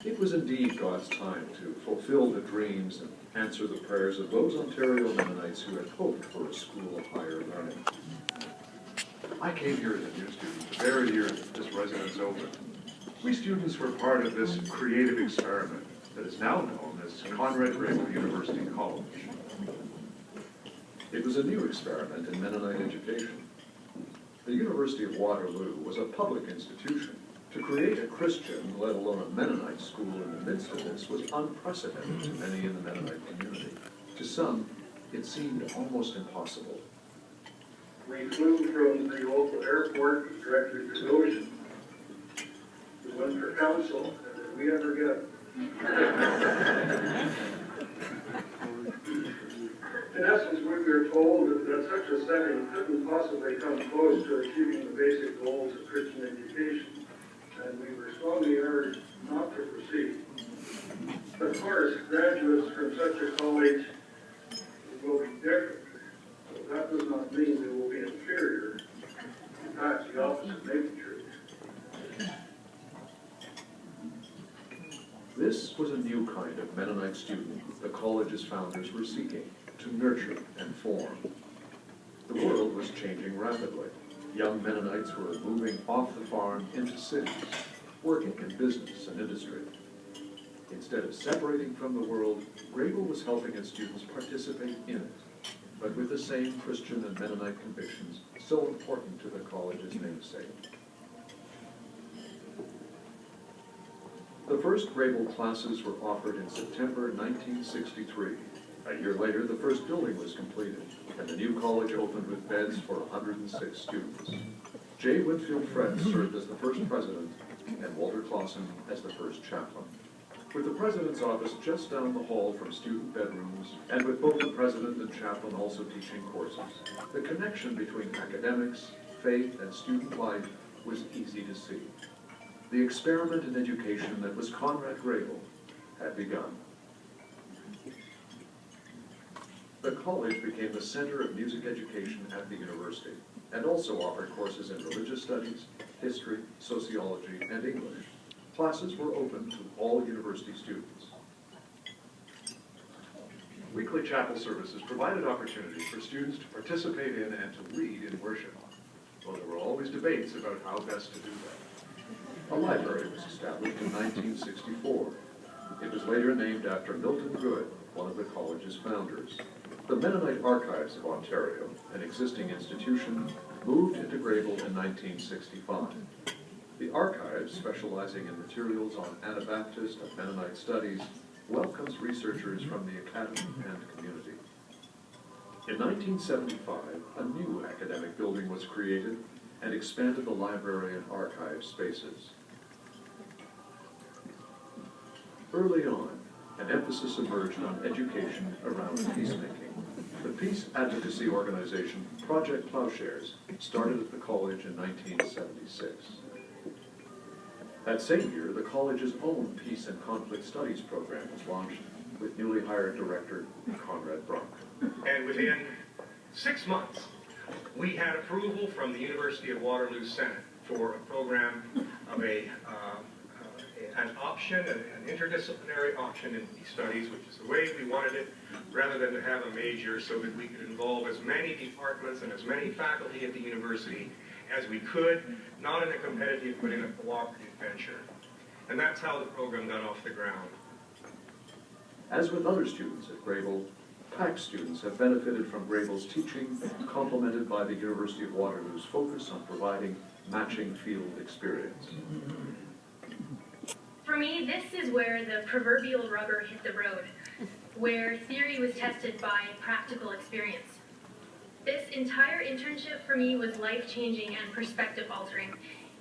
It was indeed God's time to fulfill the dreams and answer the prayers of those Ontario Mennonites who had hoped for a school of higher learning. I came here as a new student the very year that this residence opened. We students were part of this creative experiment that is now known as Conrad Grebel University College. It was a new experiment in Mennonite education. The University of Waterloo was a public institution. To create a Christian, let alone a Mennonite school in the midst of this, was unprecedented to many in the Mennonite community. To some, it seemed almost impossible. We flew from the local airport directly to the ocean. We went for council, and did we ever get in essence, we were told that such a setting couldn't possibly come close to achieving the basic goals of Christian education, and we were strongly urged not to proceed. But of course, graduates from such a college will be different. So that does not mean they will be inferior. In fact, the opposite may be true. This was a new kind of Mennonite student the college's founders were seeking to nurture and form. The world was changing rapidly. Young Mennonites were moving off the farm into cities, working in business and industry. Instead of separating from the world, Grebel was helping its students participate in it, but with the same Christian and Mennonite convictions so important to the college's namesake. The first Grebel classes were offered in September 1963. A year later, the first building was completed, and the new college opened with beds for 106 students. J. Winfield Fretz served as the first president, and Walter Clausen as the first chaplain. With the president's office just down the hall from student bedrooms, and with both the president and chaplain also teaching courses, the connection between academics, faith, and student life was easy to see. The experiment in education that was Conrad Grebel had begun. The college became the center of music education at the university, and also offered courses in religious studies, history, sociology, and English. Classes were open to all university students. Weekly chapel services provided opportunities for students to participate in and to lead in worship, though there were always debates about how best to do that. A library was established in 1964. It was later named after Milton Good, one of the college's founders. The Mennonite Archives of Ontario, an existing institution, moved into Grebel in 1965. The Archives, specializing in materials on Anabaptist and Mennonite studies, welcomes researchers from the academy and community. In 1975, a new academic building was created and expanded the library and archive spaces. Early on, an emphasis emerged on education around peacemaking. The peace advocacy organization Project Plowshares started at the college in 1976. That same year, the college's own Peace and Conflict Studies program was launched with newly hired director Conrad Brunk. And within 6 months, we had approval from the University of Waterloo Senate for a program of an option, an interdisciplinary option in these studies, which is the way we wanted it, rather than to have a major, so that we could involve as many departments and as many faculty at the university as we could, not in a competitive but in a cooperative venture. And that's how the program got off the ground. As with other students at Grebel, PAC students have benefited from Grebel's teaching, complemented by the University of Waterloo's focus on providing matching field experience. For me, this is where the proverbial rubber hit the road, where theory was tested by practical experience. This entire internship for me was life-changing and perspective-altering.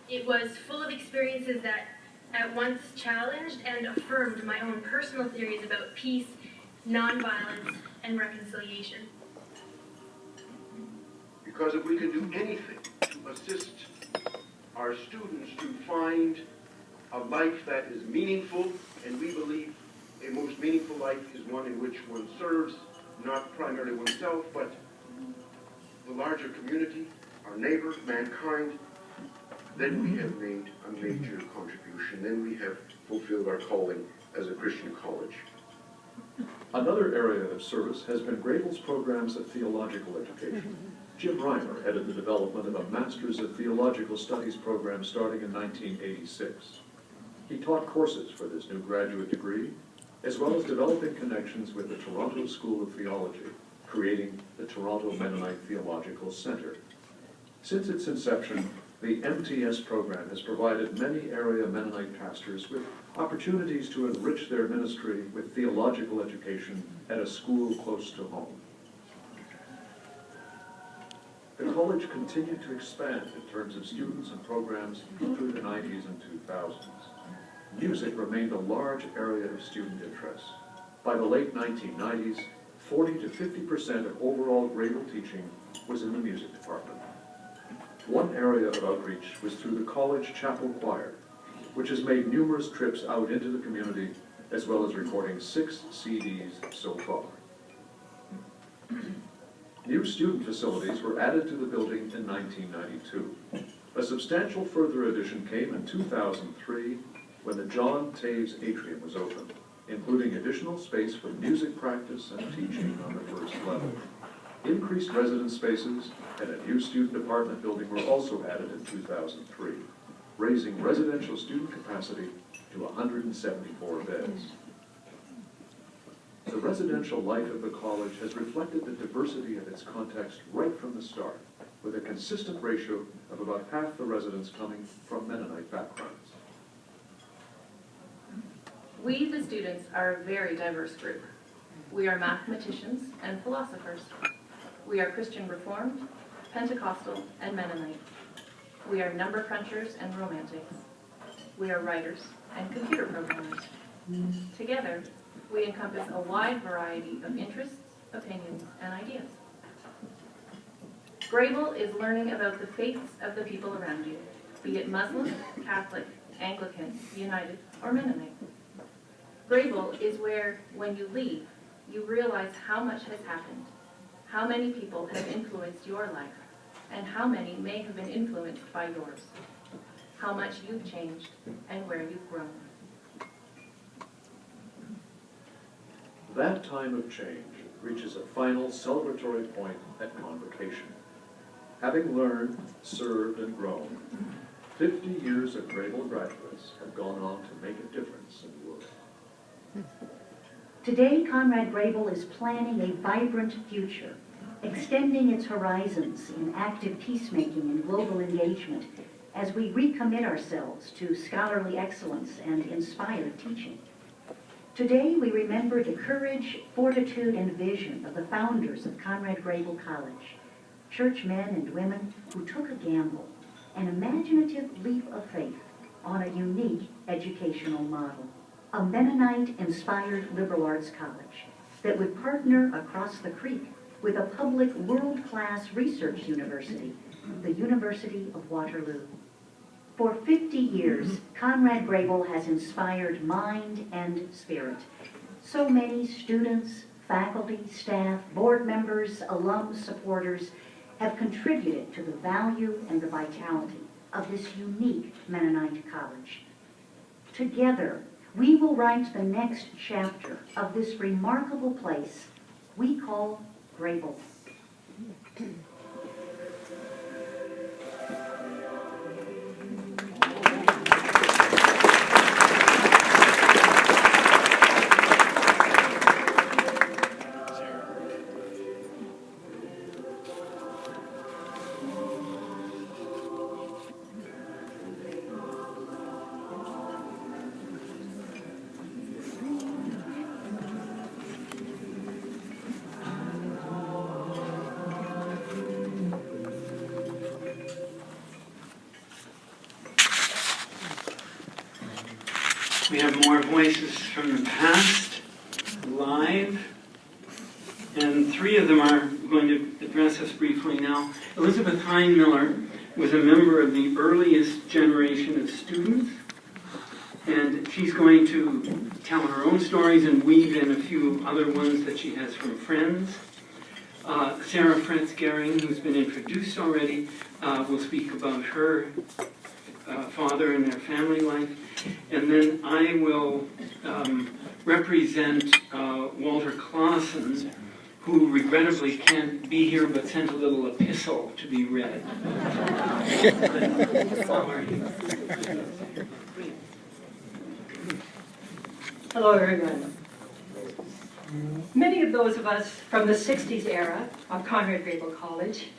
It was full of experiences that at once challenged and affirmed my own personal theories about peace, nonviolence, and reconciliation. Because if we can do anything to assist our students to find a life that is meaningful, and we believe a most meaningful life is one in which one serves not primarily oneself, but the larger community, our neighbor, mankind, then we have made a major contribution. Then we have fulfilled our calling as a Christian college. Another area of service has been Grebel's programs of theological education. Jim Reimer headed the development of a Master's of Theological Studies program starting in 1986. He taught courses for this new graduate degree, as well as developing connections with the Toronto School of Theology, creating the Toronto Mennonite Theological Center. Since its inception, the MTS program has provided many area Mennonite pastors with opportunities to enrich their ministry with theological education at a school close to home. The college continued to expand in terms of students and programs through the 90s and 2000s. Music remained a large area of student interest. By the late 1990s, 40 to 50% of overall Grebel teaching was in the music department. One area of outreach was through the college chapel choir, which has made numerous trips out into the community, as well as recording 6 CDs so far. New student facilities were added to the building in 1992. A substantial further addition came in 2003 when the John Taves Atrium was opened, including additional space for music practice and teaching on the first level. Increased residence spaces and a new student apartment building were also added in 2003, raising residential student capacity to 174 beds. The residential life of the college has reflected the diversity of its context right from the start, with a consistent ratio of about half the residents coming from Mennonite backgrounds. We, the students, are a very diverse group. We are mathematicians and philosophers. We are Christian Reformed, Pentecostal, and Mennonite. We are number crunchers and romantics. We are writers and computer programmers. Together, we encompass a wide variety of interests, opinions, and ideas. Grebel is learning about the faiths of the people around you, be it Muslim, Catholic, Anglican, United, or Mennonite. Grebel is where, when you leave, you realize how much has happened, how many people have influenced your life, and how many may have been influenced by yours, how much you've changed, and where you've grown. That time of change reaches a final celebratory point at convocation. Having learned, served, and grown, 50 years of Grebel graduates have gone on to make a difference in the world. Today, Conrad Grebel is planning a vibrant future, extending its horizons in active peacemaking and global engagement as we recommit ourselves to scholarly excellence and inspired teaching. Today, we remember the courage, fortitude, and vision of the founders of Conrad Grebel College, church men and women who took a gamble, an imaginative leap of faith on a unique educational model, a Mennonite-inspired liberal arts college that would partner across the creek with a public world-class research university, the University of Waterloo. For 50 years, Conrad Grebel has inspired mind and spirit. So many students, faculty, staff, board members, alums, supporters have contributed to the value and the vitality of this unique Mennonite college. Together, we will write the next chapter of this remarkable place we call Grebel. We have more voices from the past, live, and 3 of them are going to address us briefly now. Elizabeth Heinmiller was a member of the earliest generation of students, and she's going to tell her own stories and weave in a few other ones that she has from friends. Sara Fretz Goering, who's been introduced already, will speak about her father and their family life. And then I will represent Walter Clausen, who regrettably can't be here but sent a little epistle to be read. Hello, everyone. Many of those of us from the 60s era of Conrad Grebel College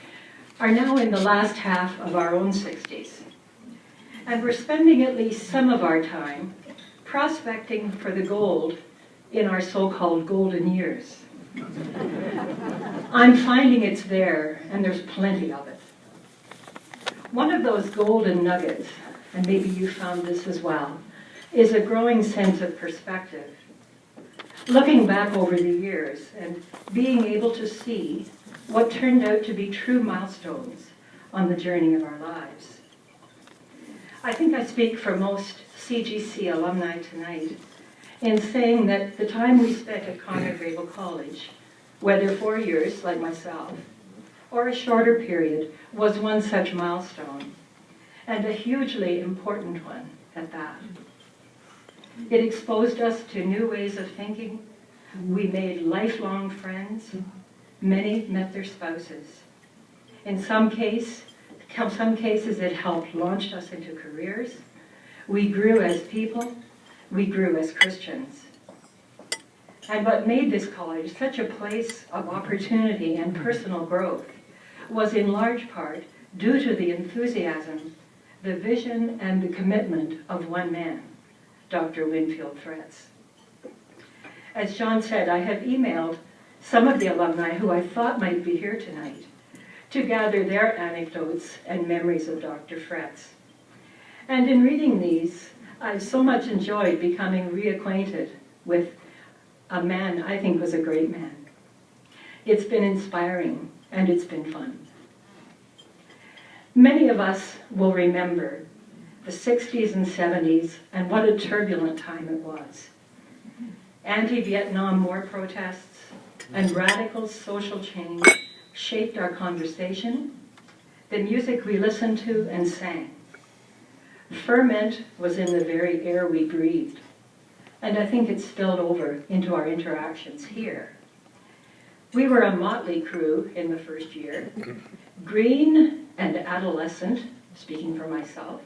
are now in the last half of our own 60s. And we're spending at least some of our time prospecting for the gold in our so-called golden years. I'm finding it's there, and there's plenty of it. One of those golden nuggets, and maybe you found this as well, is a growing sense of perspective. Looking back over the years and being able to see what turned out to be true milestones on the journey of our lives. I think I speak for most CGC alumni tonight in saying that the time we spent at Conrad Grebel College, whether 4 years like myself, or a shorter period, was one such milestone, and a hugely important one at that. It exposed us to new ways of thinking. We made lifelong friends. Many met their spouses. In some cases, it helped launch us into careers. We grew as people. We grew as Christians. And what made this college such a place of opportunity and personal growth was in large part due to the enthusiasm, the vision, and the commitment of one man, Dr. Winfield Fretz. As John said, I have emailed some of the alumni who I thought might be here tonight to gather their anecdotes and memories of Dr. Fretz. And in reading these, I've so much enjoyed becoming reacquainted with a man I think was a great man. It's been inspiring, and it's been fun. Many of us will remember the 60s and 70s, and what a turbulent time it was. Anti-Vietnam War protests and radical social change shaped our conversation, the music we listened to and sang. Ferment was in the very air we breathed, and I think it spilled over into our interactions here. We were a motley crew in the first year, green and adolescent, speaking for myself,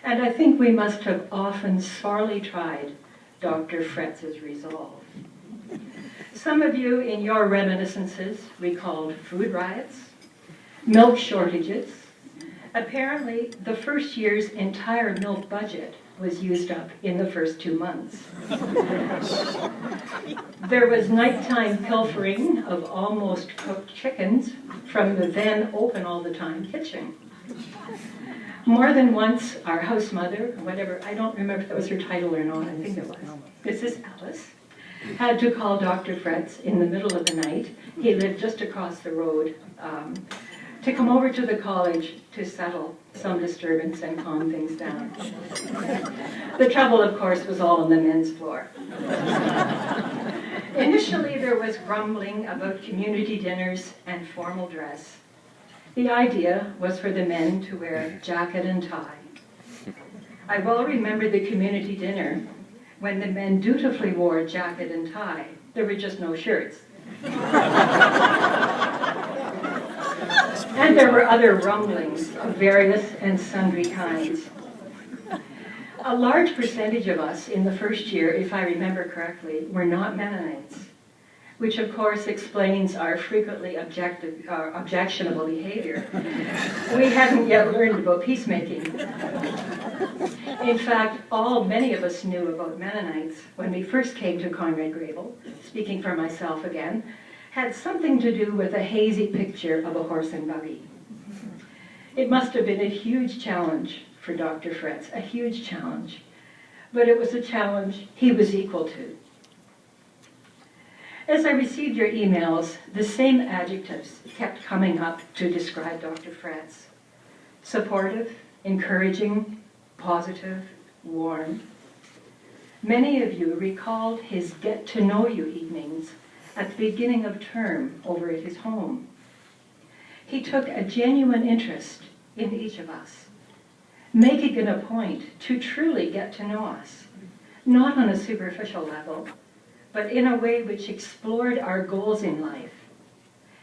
and I think we must have often sorely tried Dr. Fretz's resolve. Some of you in your reminiscences recalled food riots, milk shortages. Apparently, the first year's entire milk budget was used up in the first 2 months. There was nighttime pilfering of almost cooked chickens from the then open all the time kitchen. More than once, our house mother, whatever, I don't remember if that was her title or not, I think it was, Mrs. Alice, had to call Dr. Fretz in the middle of the night. He lived just across the road, to come over to the college to settle some disturbance and calm things down. The trouble, of course, was all on the men's floor. Initially, there was grumbling about community dinners and formal dress. The idea was for the men to wear jacket and tie. I well remember the community dinner when the men dutifully wore jacket and tie. There were just no shirts. And there were other rumblings of various and sundry kinds. A large percentage of us in the first year, if I remember correctly, were not Mennonites, which of course explains our frequently objectionable behavior. We hadn't yet learned about peacemaking. In fact, many of us knew about Mennonites when we first came to Conrad Grebel, speaking for myself again, had something to do with a hazy picture of a horse and buggy. It must have been a huge challenge for Dr. Fretz, a huge challenge, but it was a challenge he was equal to. As I received your emails, the same adjectives kept coming up to describe Dr. Fretz. Supportive, encouraging, positive, warm. Many of you recalled his get-to-know-you evenings at the beginning of term over at his home. He took a genuine interest in each of us, making it a point to truly get to know us, not on a superficial level, but in a way which explored our goals in life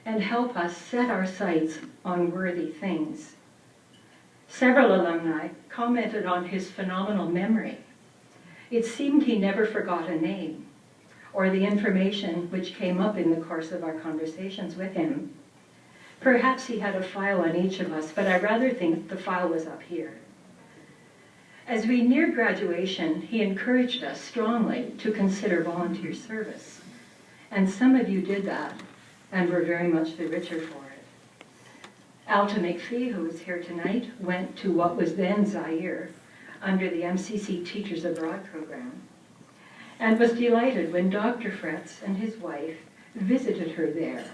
and helped us set our sights on worthy things. Several alumni commented on his phenomenal memory. It seemed he never forgot a name or the information which came up in the course of our conversations with him. Perhaps he had a file on each of us, but I rather think the file was up here. As we neared graduation, he encouraged us strongly to consider volunteer service. And some of you did that and were very much the richer for it. Alta McPhee, who is here tonight, went to what was then Zaire under the MCC Teachers Abroad program and was delighted when Dr. Fretz and his wife visited her there.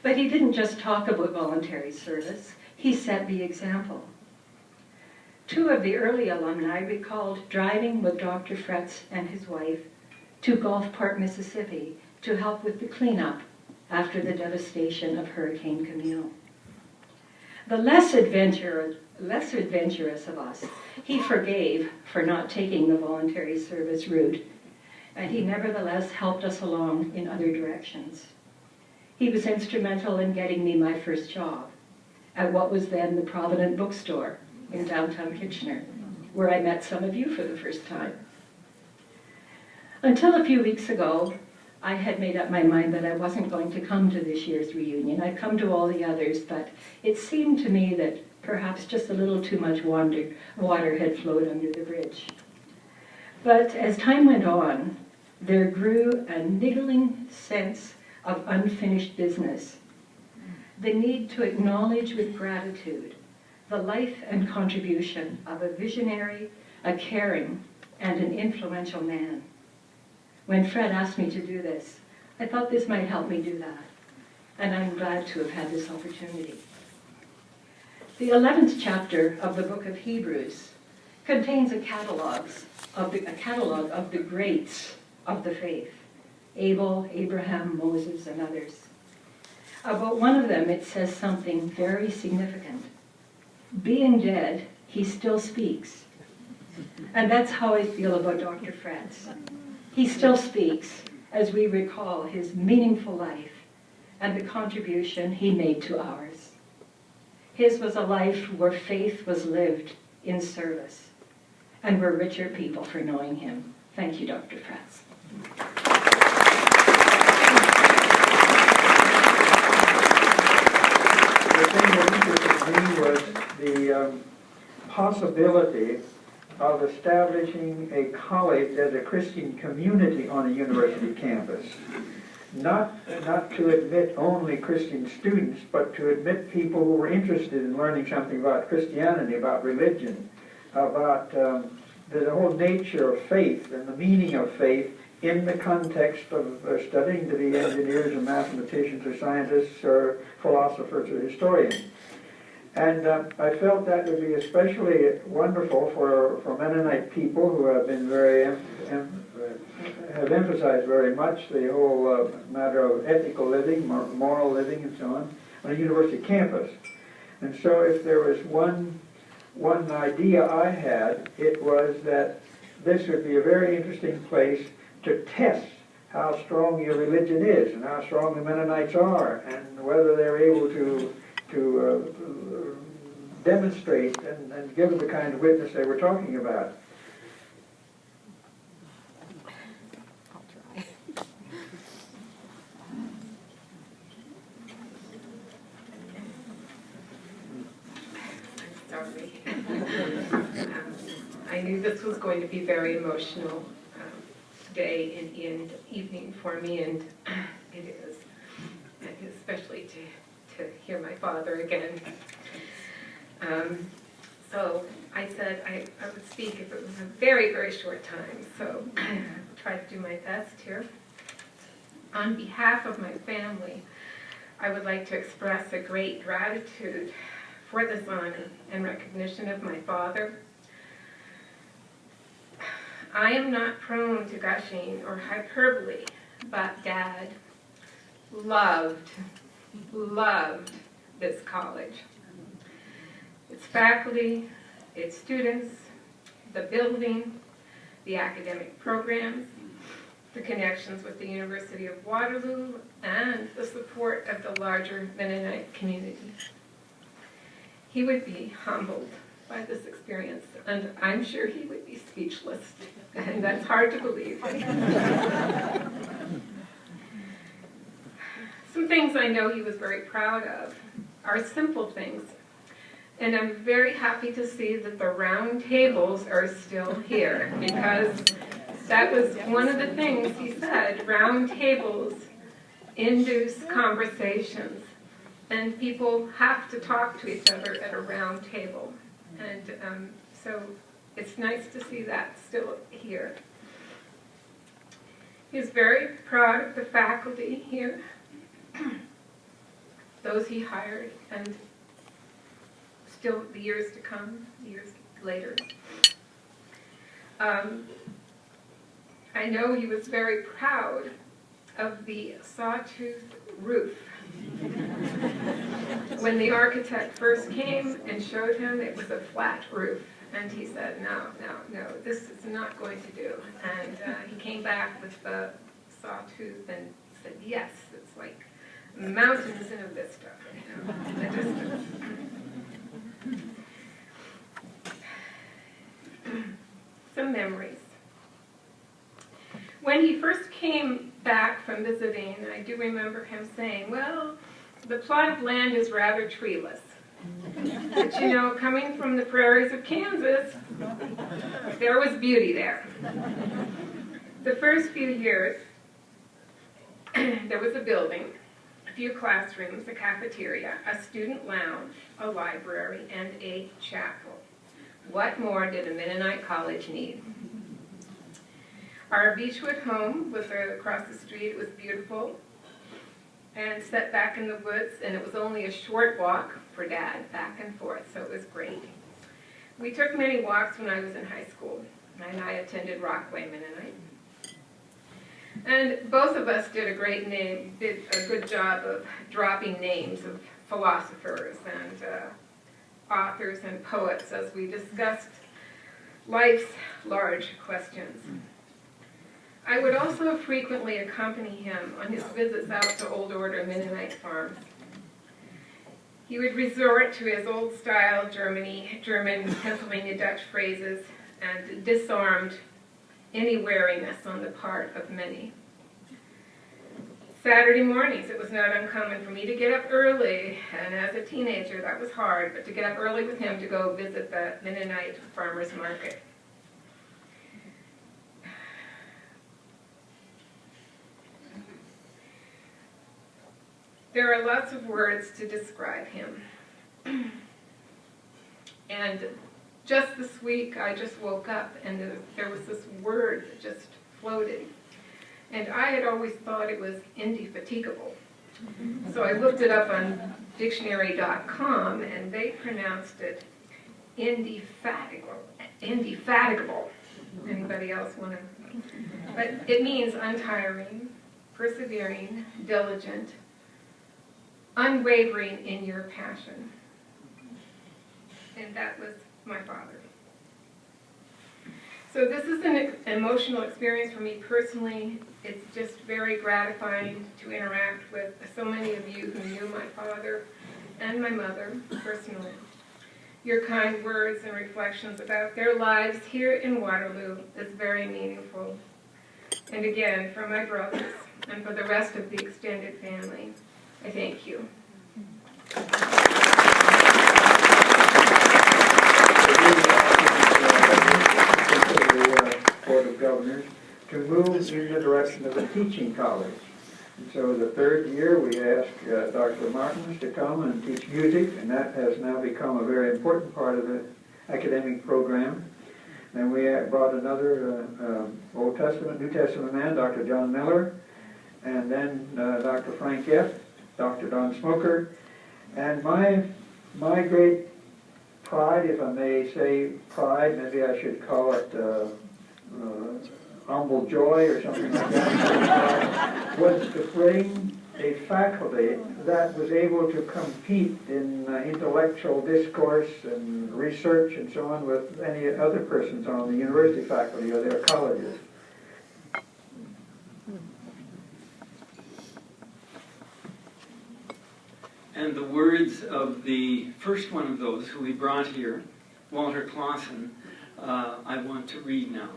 But he didn't just talk about voluntary service, he set the example. Two of the early alumni recalled driving with Dr. Fretz and his wife to Gulfport, Mississippi to help with the cleanup after the devastation of Hurricane Camille. The less adventurous of us, he forgave for not taking the voluntary service route, and he nevertheless helped us along in other directions. He was instrumental in getting me my first job at what was then the Provident Bookstore in downtown Kitchener, where I met some of you for the first time. Until a few weeks ago, I had made up my mind that I wasn't going to come to this year's reunion. I'd come to all the others, but it seemed to me that perhaps just a little too much water had flowed under the bridge. But as time went on, there grew a niggling sense of unfinished business, the need to acknowledge with gratitude the life and contribution of a visionary, a caring, and an influential man. When Fred asked me to do this, I thought this might help me do that, and I'm glad to have had this opportunity. The 11th chapter of the book of Hebrews contains a catalog of the greats of the faith, Abel, Abraham, Moses, and others. About one of them, it says something very significant. Being dead, he still speaks. And that's how I feel about Dr. Fretz. He still speaks as we recall his meaningful life and the contribution he made to ours. His was a life where faith was lived in service, and we're richer people for knowing him. Thank you, Dr. Fretz. The thing that interested me was the possibility of establishing a college as a Christian community on a university campus. Not to admit only Christian students, but to admit people who were interested in learning something about Christianity, about religion, about the whole nature of faith and the meaning of faith in the context of studying to be engineers or mathematicians or scientists or philosophers or historians. And I felt that would be especially wonderful for Mennonite people who have been have emphasized very much the whole matter of ethical living, moral living, and so on a university campus. And so if there was one idea I had, it was that this would be a very interesting place to test how strong your religion is and how strong the Mennonites are and whether they're able to demonstrate and give the kind of witness they were talking about. I knew this was going to be very emotional day and evening for me, and it is, especially to hear my father again. So I said I would speak if it was a very, very short time, so I'll try to do my best here. On behalf of my family, I would like to express a great gratitude for this honor and recognition of my father. I am not prone to gushing or hyperbole, but Dad loved this college. Its faculty, its students, the building, the academic programs, the connections with the University of Waterloo, and the support of the larger Mennonite community. He would be humbled by this experience, and I'm sure he would be speechless, and that's hard to believe. Some things I know he was very proud of are simple things, and I'm very happy to see that the round tables are still here, because that was one of the things he said. Round tables induce conversations, and people have to talk to each other at a round table. And so it's nice to see that still here. He's very proud of the faculty here, those he hired, and still the years to come, years later. I know he was very proud of the sawtooth roof. When the architect first came and showed him, it was a flat roof. And he said, no, this is not going to do. And he came back with the sawtooth and said, yes, it's like mountains in a vista, in the distance. Some memories. When he first came back from visiting, I do remember him saying, well, the plot of land is rather treeless. But you know, coming from the prairies of Kansas, there was beauty there. The first few years, there was a building, a few classrooms, a cafeteria, a student lounge, a library, and a chapel. What more did a Mennonite college need? Our Beechwood home was across the street. It was beautiful and set back in the woods, and it was only a short walk for Dad, back and forth, so it was great. We took many walks when I was in high school, and I attended Rockaway Mennonite. And both of us did a good job of dropping names of philosophers and authors and poets as we discussed life's large questions. I would also frequently accompany him on his visits out to Old Order Mennonite farms. He would resort to his old-style German, Pennsylvania Dutch phrases and disarmed any wariness on the part of many. Saturday mornings, it was not uncommon for me to get up early, and as a teenager that was hard, but to get up early with him to go visit the Mennonite farmers market. There are lots of words to describe him. And just this week, I just woke up and there was this word that just floated. And I had always thought it was indefatigable. So I looked it up on dictionary.com and they pronounced it indefatigable. Anybody else want to? But it means untiring, persevering, diligent, unwavering in your passion. And that was my father. So this is an emotional experience for me personally. It's just very gratifying to interact with so many of you who knew my father and my mother personally. Your kind words and reflections about their lives here in Waterloo is very meaningful. And again, for my brothers and for the rest of the extended family, I thank you. Board of Governors to move in the direction of a teaching college. And so the third year we asked Dr. Martins to come and teach music, and that has now become a very important part of the academic program. Then we brought another Old Testament, New Testament man, Dr. John Miller, and then Dr. Frank F., Dr. Don Smoker. And my great pride, if I may say pride, maybe I should call it humble joy or something like that, was to bring a faculty that was able to compete in intellectual discourse and research and so on with any other persons on the university faculty or their colleges. And the words of the first one of those who we brought here, Walter Clausen, I want to read now.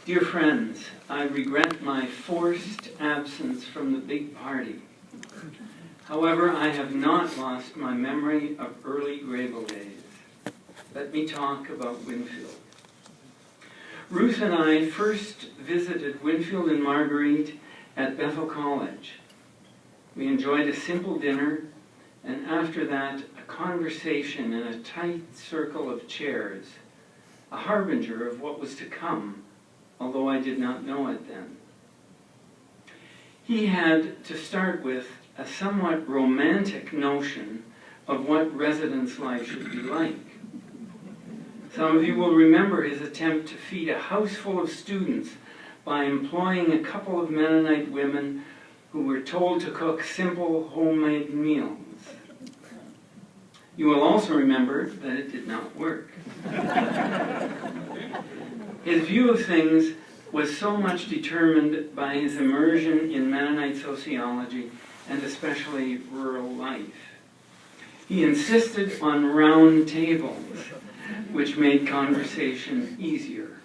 Dear friends, I regret my forced absence from the big party. However, I have not lost my memory of early Grebel days. Let me talk about Winfield. Ruth and I first visited Winfield and Marguerite at Bethel College. We enjoyed a simple dinner, and after that, a conversation in a tight circle of chairs, a harbinger of what was to come, although I did not know it then. He had, to start with, a somewhat romantic notion of what residence life should be like. Some of you will remember his attempt to feed a house full of students by employing a couple of Mennonite women who were told to cook simple homemade meals. You will also remember that it did not work. His view of things was so much determined by his immersion in Mennonite sociology and especially rural life. He insisted on round tables, which made conversation easier.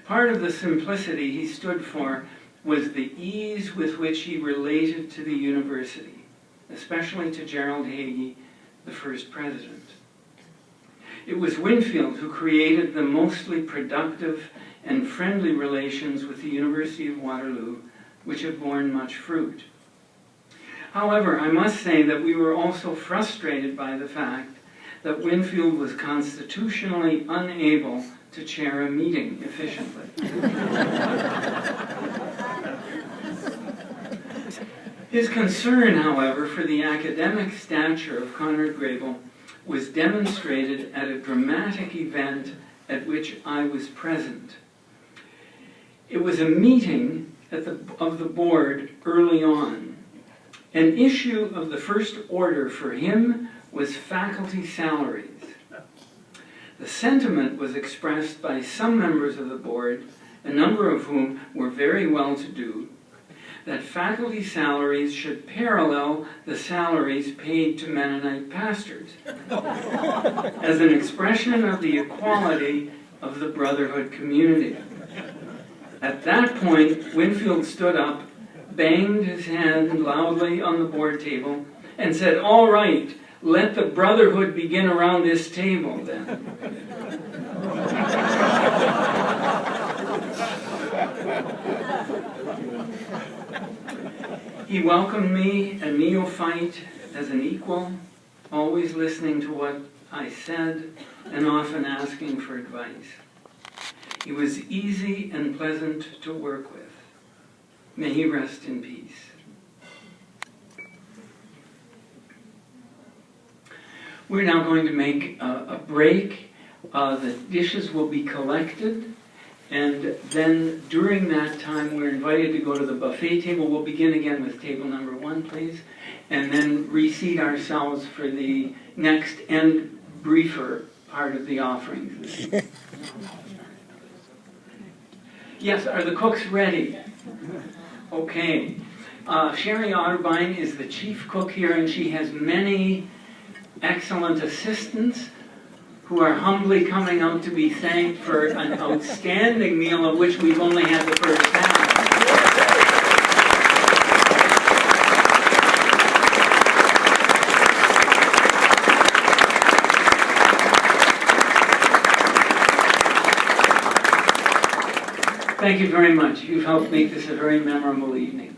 Part of the simplicity he stood for was the ease with which he related to the university, especially to Gerald Hagee, the first president. It was Winfield who created the mostly productive and friendly relations with the University of Waterloo, which have borne much fruit. However, I must say that we were also frustrated by the fact that Winfield was constitutionally unable to chair a meeting efficiently. His concern, however, for the academic stature of Conrad Grebel was demonstrated at a dramatic event at which I was present. It was a meeting of the board early on. An issue of the first order for him was faculty salaries. The sentiment was expressed by some members of the board, a number of whom were very well-to-do, that faculty salaries should parallel the salaries paid to Mennonite pastors, as an expression of the equality of the brotherhood community. At that point, Winfield stood up, banged his hand loudly on the board table, and said, "All right, let the brotherhood begin around this table then." He welcomed me, a neophyte, as an equal, always listening to what I said and often asking for advice. He was easy and pleasant to work with. May he rest in peace. We're now going to make a break. The dishes will be collected, and then during that time we're invited to go to the buffet table. We'll begin again with table number 1, please, and then reseat ourselves for the next and briefer part of the offerings. Yes, are the cooks ready? Okay. Sherry Otterbein is the chief cook here, and she has many excellent assistants who are humbly coming out to be thanked for an outstanding meal of which we've only had the first half. Thank you very much. You've helped make this a very memorable evening.